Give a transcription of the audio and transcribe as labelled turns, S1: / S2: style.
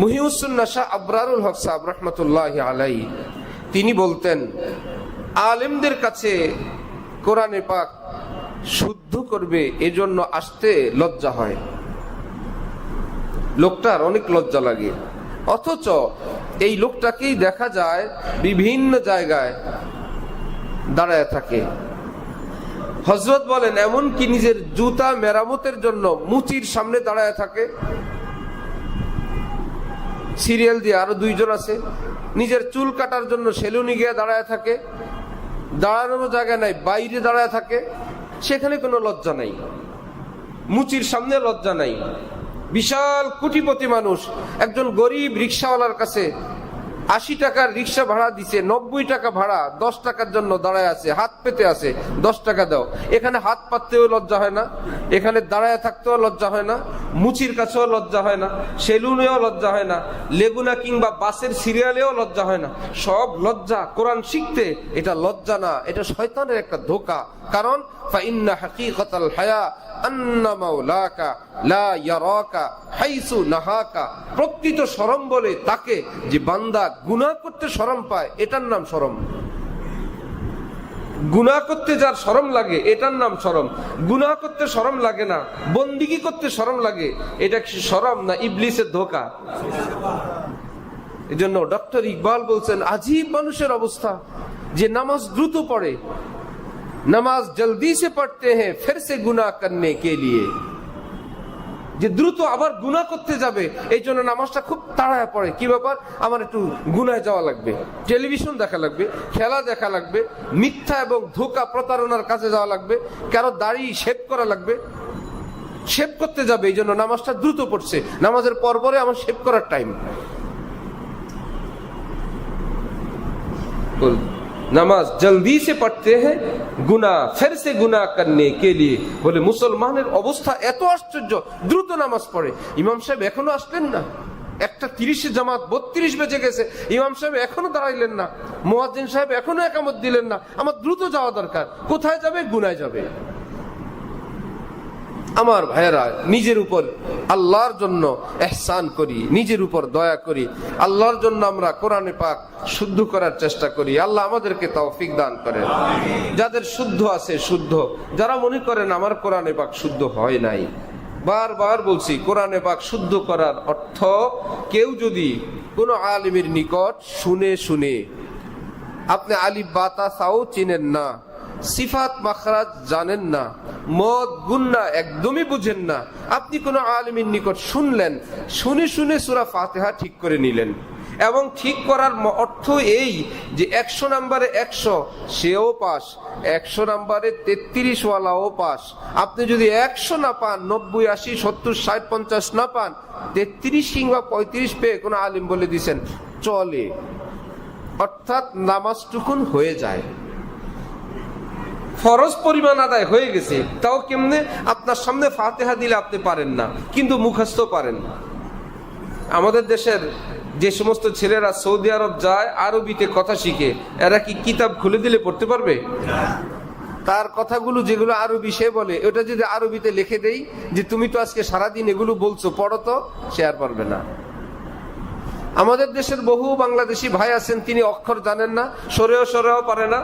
S1: মুহিউস-সুন্নাহ শাহ আবরারুল হক সাহেব রহমতুল্লাহি আলাইহি তিনি বলতেন, আলেমদের কাছে কোরআনে পাক শুদ্ধ করবে এজন্য আসতে লজ্জা হয়, লোকটার অনেক লজ্জা লাগে। অথচ এই লোকটাকেই দেখা যায় বিভিন্ন জায়গায় দাঁড়ায় থাকে। হযরত বলেন এমনকি নিজের জুতা মেরামতের জন্য মুচির সামনে দাঁড়ায় থাকে, সিরিয়াল দিয়ে আরো দুইজন আছে। নিজের চুল কাটার জন্য সেলুনে গিয়ে দাঁড়ায় থাকে, দাঁড়ানোর জায়গা নাই, বাইরে দাঁড়ায় থাকে, সেখানে কোনো লজ্জা নাই, মুচির সামনে লজ্জা নাই। বিশাল কোটিপতি মানুষ একজন গরিব রিক্সাওয়ালার কাছে 80 টাকার রিক্সা ভাড়া দিছে, 90 টাকা ভাড়া, 10 টাকার জন্য দাঁড়ায় আছে, হাত পেতে আছে, 10 টাকা দাও। এখানে হাত পাততেও লজ্জা হয় না, এখানে দাঁড়ায় থাকতেও লজ্জা হয় না, মুচির কাছেও লজ্জা হয় না, সেলুনেও লজ্জা হয় না, লেগুনা কিংবা বাসের সিরিয়ালেও লজ্জা হয় না। সব লজ্জা কোরআন শিখতে, এটা লজ্জা না, এটা শয়তানের একটা ধোঁকা। কারণ ফাইন্না হাকিকাতাল হায়া আন্না মাওলাকা লা ইয়ারাকা হাইসু নাহাকা। প্রকৃত শরম বলে তাকে যে বান্দা গুনাহ করতে শরম পায়, এটার নাম শরম। গুনাহ করতে যার শরম লাগে এটার নাম শরম। গুনাহ করতে শরম লাগে না, বন্দিগি করতে শরম লাগে, এটা কি শরম না ইবলিসের ধোঁকা? এজন্য ডক্টর ইকবাল বলছেন, আজীব মানুষের অবস্থা যে নামাজ দ্রুত পড়ে, নামাজ জলদি সে পড়তে হ্যাঁ ফির সে গুনাহ করনে কে লিয়ে, যে দ্রুত আবার গুনাহ করতে যাবে এই জন্য নামাজটা খুব তাড়ায় পড়ে। কি ব্যাপার, আমার একটু গুনায় যাওয়া লাগবে, টেলিভিশন দেখা লাগবে, খেলা দেখা লাগবে, মিথ্যা এবং ধোঁকা প্রতারণার কাছে যাওয়া লাগবে, কারো দাড়ি শেভ করা লাগবে, শেভ করতে যাবে, এই জন্য নামাজটা দ্রুত পড়ছে। নামাজের পরে আমার শেভ করার টাইম। নামাজ জলদি সে পড়তে হ্যাঁ গুনাহ ফির সে গুনাহ করনে কে লিয়ে। বলে মুসলমানের অবস্থা এত আশ্চর্য, দ্রুত নামাজ পড়ে। ইমাম সাহেব এখনো আসলেন না, 1:30 জামাত, 32 বেজে গেছে, ইমাম সাহেব এখনো দাঁড়াইলেন না, মুয়াজ্জিন সাহেব এখনো একামত দিলেন না, আমার দ্রুত যাওয়া দরকার। কোথায় যাবে? গুনায় যাবে। আমার ভাইয়েরা, নিজের উপর আল্লাহর জন্য ইহসান করি, নিজের উপর দয়া করি, আল্লাহর জন্য আমরা কোরআনে পাক শুদ্ধ করার চেষ্টা করি। আল্লাহ আমাদেরকে তৌফিক দান করেন। যাদের শুদ্ধ আছে শুদ্ধ, যারা মনে করেন আমার কোরআনে পাক শুদ্ধ হয় নাই, বারবার বলছি কোরআনে পাক শুদ্ধ করার অর্থ, কেউ যদি কোনো আলিমের নিকট শুনে শুনে, আপনি আলিফ বা তা সাও চিনেন না, সিফাত মাখরাজ জানেন না, মদ গুন্না একদমই বুঝেন না, আপনি কোন আলিমের নিকট শুনলেন, শুনে শুনে সূরা ফাতিহা ঠিক করে নিলেন, এবং ঠিক করার অর্থ এই যে 100 নম্বরে 100 সেও পাস, 100 নম্বরে 33 ওয়ালাও পাস। আপনি যদি 100 না পান, 90, 80, 70, 60, 50 না পান, 33 কিংবা 35 পেয়ে কোন আলিম বলে দিছেন চলে, অর্থাৎ নামাজটুকুন হয়ে যায়, ফরজ পরিমাণ আদায় হয়ে গেছে। তাও কেমনে? আপনার সামনে ফাতিহা দিলে আপনি পারেন না, কিন্তু মুখস্থ পারেন। আমাদের দেশের যে সমস্ত ছেলেরা সৌদি আরব যায় আরবিতে কথা শিখে, এরা কি কিতাব খুলে দিলে পড়তে পারবে? তার কথাগুলো যেগুলো আরবি সে বলে, ওটা যদি আরবিতে লিখে দেই যে তুমি তো আজকে সারাদিন এগুলো বলছো, পড়ো তো, সে আর পারবে না। আমাদের দেশের বহু বাংলাদেশি ভাই আছেন, তিনি অক্ষর জানেন না, সরেও পারে না,